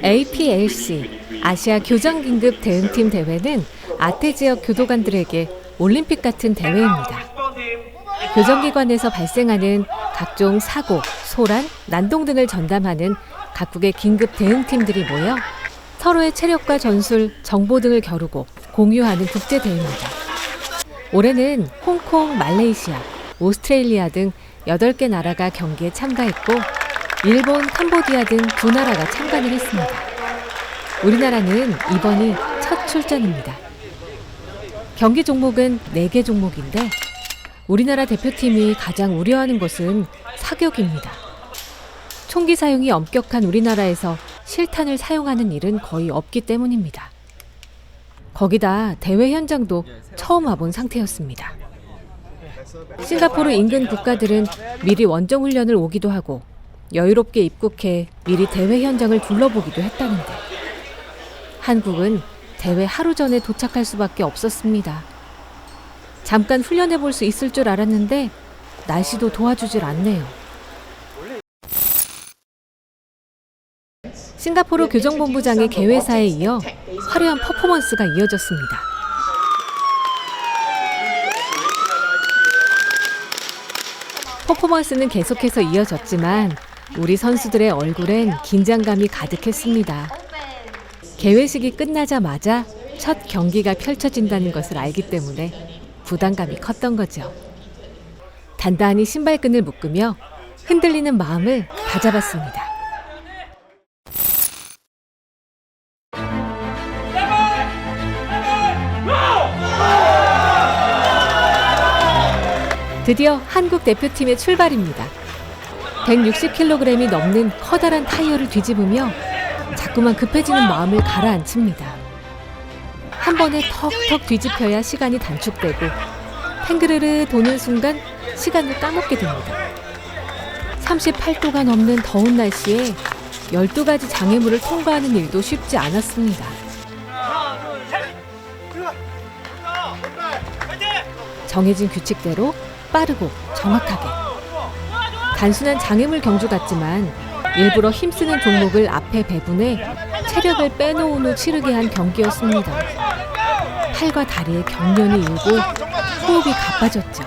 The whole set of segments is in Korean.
APLC 아시아 교정긴급 대응팀 대회는 아태 지역 교도관들에게 올림픽 같은 대회입니다. 교정기관에서 발생하는 각종 사고, 소란, 난동 등을 전담하는 각국의 긴급 대응팀들이 모여 서로의 체력과 전술, 정보 등을 겨루고 공유하는 국제대회입니다. 올해는 홍콩, 말레이시아, 오스트레일리아 등 8개 나라가 경기에 참가했고 일본, 캄보디아 등 2나라가 참가를 했습니다. 우리나라는 이번이 첫 출전입니다. 경기 종목은 4개 종목인데 우리나라 대표팀이 가장 우려하는 것은 사격입니다. 총기 사용이 엄격한 우리나라에서 실탄을 사용하는 일은 거의 없기 때문입니다. 거기다 대회 현장도 처음 와본 상태였습니다. 싱가포르 인근 국가들은 미리 원정 훈련을 오기도 하고 여유롭게 입국해 미리 대회 현장을 둘러보기도 했다는데 한국은 대회 하루 전에 도착할 수밖에 없었습니다. 잠깐 훈련해 볼 수 있을 줄 알았는데 날씨도 도와주질 않네요. 싱가포르 교정본부장의 개회사에 이어 화려한 퍼포먼스가 이어졌습니다. 퍼포먼스는 계속해서 이어졌지만 우리 선수들의 얼굴엔 긴장감이 가득했습니다. 개회식이 끝나자마자 첫 경기가 펼쳐진다는 것을 알기 때문에 부담감이 컸던 거죠. 단단히 신발끈을 묶으며 흔들리는 마음을 다잡았습니다. 드디어 한국 대표팀의 출발입니다. 160kg이 넘는 커다란 타이어를 뒤집으며 자꾸만 급해지는 마음을 가라앉힙니다. 한 번에 턱턱 뒤집혀야 시간이 단축되고 팽그르르 도는 순간 시간을 까먹게 됩니다. 38도가 넘는 더운 날씨에 12가지 장애물을 통과하는 일도 쉽지 않았습니다. 정해진 규칙대로 빠르고 정확하게. 단순한 장애물 경주 같지만 일부러 힘쓰는 종목을 앞에 배분해 체력을 빼놓은 후 치르게 한 경기였습니다. 팔과 다리에 경련이 일고 호흡이 가빠졌죠.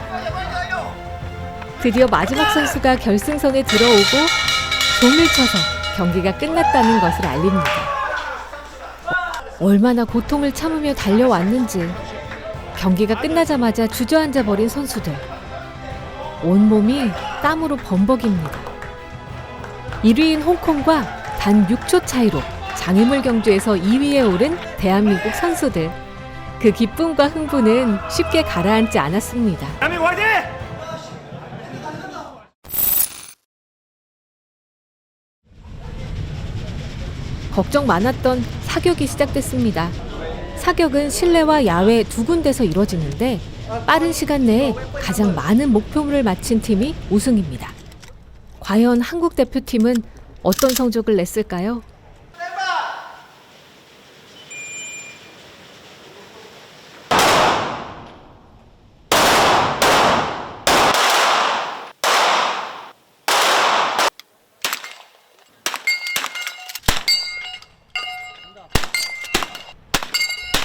드디어 마지막 선수가 결승선에 들어오고 종을 쳐서 경기가 끝났다는 것을 알립니다. 얼마나 고통을 참으며 달려왔는지 경기가 끝나자마자 주저앉아 버린 선수들. 온몸이 땀으로 범벅입니다. 1위인 홍콩과 단 6초 차이로 장애물 경주에서 2위에 오른 대한민국 선수들. 그 기쁨과 흥분은 쉽게 가라앉지 않았습니다. 걱정 많았던 사격이 시작됐습니다. 사격은 실내와 야외 2군데서 이루어지는데 빠른 시간 내에 가장 많은 목표물을 맞힌 팀이 우승입니다. 과연 한국 대표팀은 어떤 성적을 냈을까요?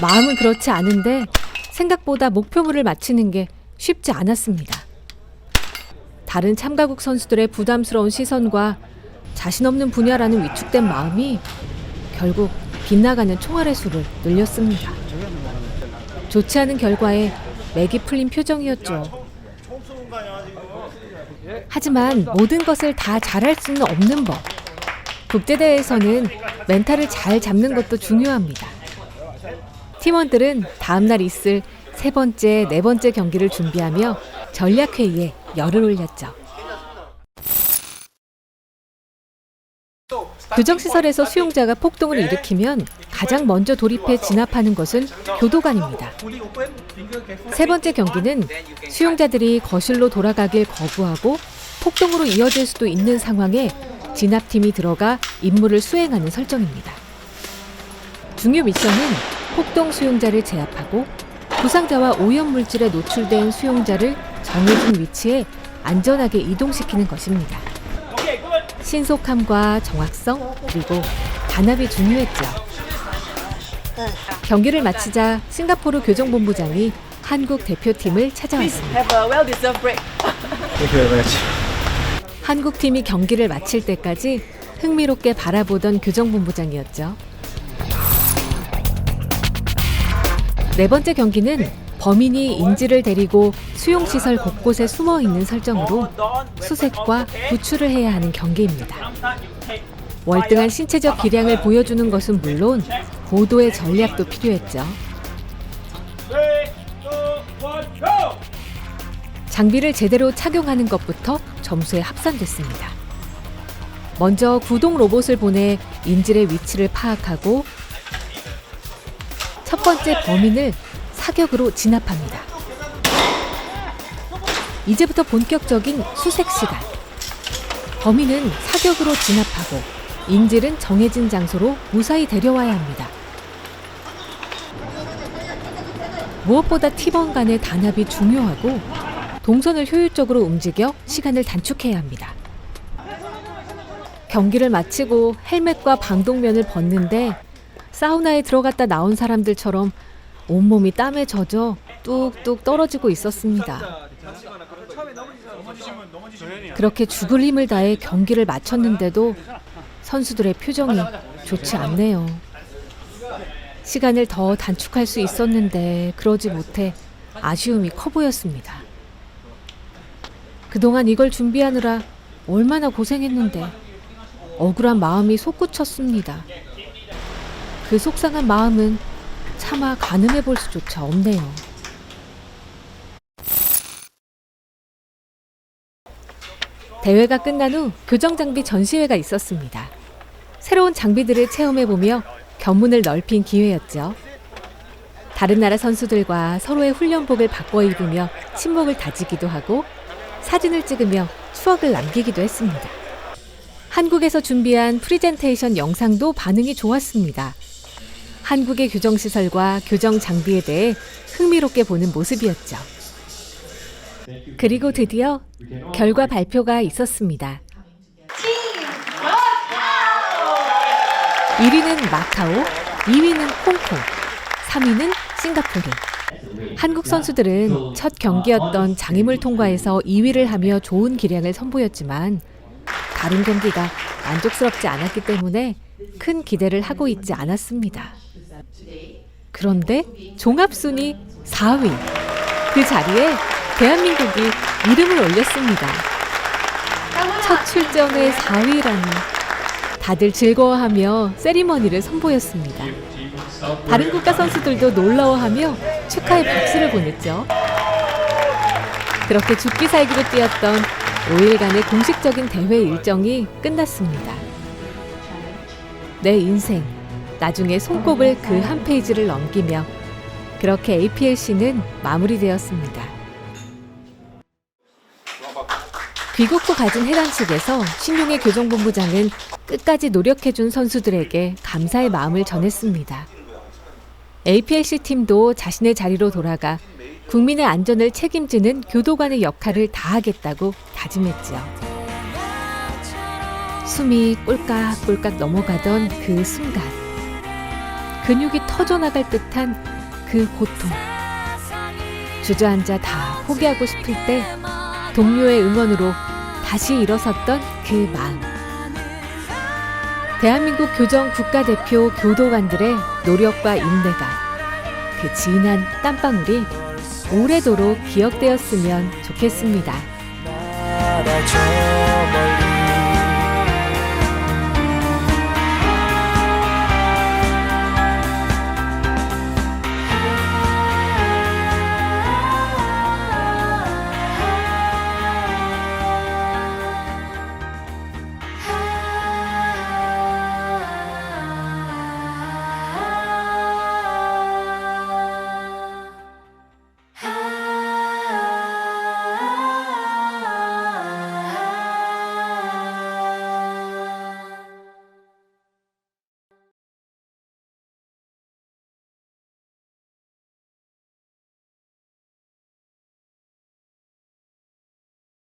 마음은 그렇지 않은데 생각보다 목표물을 맞히는 게 쉽지 않았습니다. 다른 참가국 선수들의 부담스러운 시선과 자신 없는 분야라는 위축된 마음이 결국 빗나가는 총알의 수를 늘렸습니다. 좋지 않은 결과에 맥이 풀린 표정이었죠. 하지만 모든 것을 다 잘할 수는 없는 법. 국제대회에서는 멘탈을 잘 잡는 것도 중요합니다. 팀원들은 다음날 있을 3번째, 4번째 경기를 준비하며 전략회의에 열을 올렸죠. 교정시설에서 수용자가 폭동을 일으키면 가장 먼저 돌입해 진압하는 것은 교도관입니다. 3번째 경기는 수용자들이 거실로 돌아가길 거부하고 폭동으로 이어질 수도 있는 상황에 진압팀이 들어가 임무를 수행하는 설정입니다. 중요 미션은 폭동 수용자를 제압하고 부상자와 오염물질에 노출된 수용자를 정해진 위치에 안전하게 이동시키는 것입니다. 신속함과 정확성 그리고 단합이 중요했죠. 경기를 마치자 싱가포르 교정본부장이 한국 대표팀을 찾아왔습니다. 한국 팀이 경기를 마칠 때까지 흥미롭게 바라보던 교정본부장이었죠. 네 번째 경기는 범인이 인지를 데리고 수용시설 곳곳에 숨어있는 설정으로 수색과 구출을 해야 하는 경기입니다. 월등한 신체적 기량을 보여주는 것은 물론 고도의 전략도 필요했죠. 장비를 제대로 착용하는 것부터 점수에 합산됐습니다. 먼저 구동 로봇을 보내 인질의 위치를 파악하고 첫 번째 범인을 사격으로 진압합니다. 이제부터 본격적인 수색 시간. 범인은 사격으로 진압하고 인질은 정해진 장소로 무사히 데려와야 합니다. 무엇보다 팀원 간의 단합이 중요하고 동선을 효율적으로 움직여 시간을 단축해야 합니다. 경기를 마치고 헬멧과 방독면을 벗는데 사우나에 들어갔다 나온 사람들처럼 온몸이 땀에 젖어 뚝뚝 떨어지고 있었습니다. 그렇게 죽을 힘을 다해 경기를 마쳤는데도 선수들의 표정이 좋지 않네요. 시간을 더 단축할 수 있었는데 그러지 못해 아쉬움이 커 보였습니다. 그동안 이걸 준비하느라 얼마나 고생했는데 억울한 마음이 솟구쳤습니다. 그 속상한 마음은 차마 가늠해 볼 수조차 없네요. 대회가 끝난 후 교정장비 전시회가 있었습니다. 새로운 장비들을 체험해보며 견문을 넓힌 기회였죠. 다른 나라 선수들과 서로의 훈련복을 바꿔 입으며 친목을 다지기도 하고 사진을 찍으며 추억을 남기기도 했습니다. 한국에서 준비한 프리젠테이션 영상도 반응이 좋았습니다. 한국의 교정시설과 교정 장비에 대해 흥미롭게 보는 모습이었죠. 그리고 드디어 결과 발표가 있었습니다. 1위는 마카오, 2위는 홍콩, 3위는 싱가포르. 한국 선수들은 첫 경기였던 장애물 통과에서 2위를 하며 좋은 기량을 선보였지만 다른 경기가 만족스럽지 않았기 때문에 큰 기대를 하고 있지 않았습니다. 그런데 종합순위 4위. 그 자리에 대한민국이 이름을 올렸습니다. 첫 출전에 4위라니. 다들 즐거워하며 세리머니를 선보였습니다. 다른 국가 선수들도 놀라워하며 축하의 박수를 보냈죠. 그렇게 죽기 살기로 뛰었던 5일간의 공식적인 대회 일정이 끝났습니다. 내 인생, 나중에 손꼽을 그 한 페이지를 넘기며 그렇게 APLC는 마무리되었습니다. 귀국 후 가진 해당식에서 신용의 교정본부장은 끝까지 노력해준 선수들에게 감사의 마음을 전했습니다. APLC 팀도 자신의 자리로 돌아가 국민의 안전을 책임지는 교도관의 역할을 다하겠다고 다짐했죠. 숨이 꼴깍꼴깍 넘어가던 그 순간, 근육이 터져나갈 듯한 그 고통. 주저앉아 다 포기하고 싶을 때 동료의 응원으로 다시 일어섰던 그 마음. 대한민국 교정 국가대표 교도관들의 노력과 인내가 그 진한 땀방울이 오래도록 기억되었으면 좋겠습니다.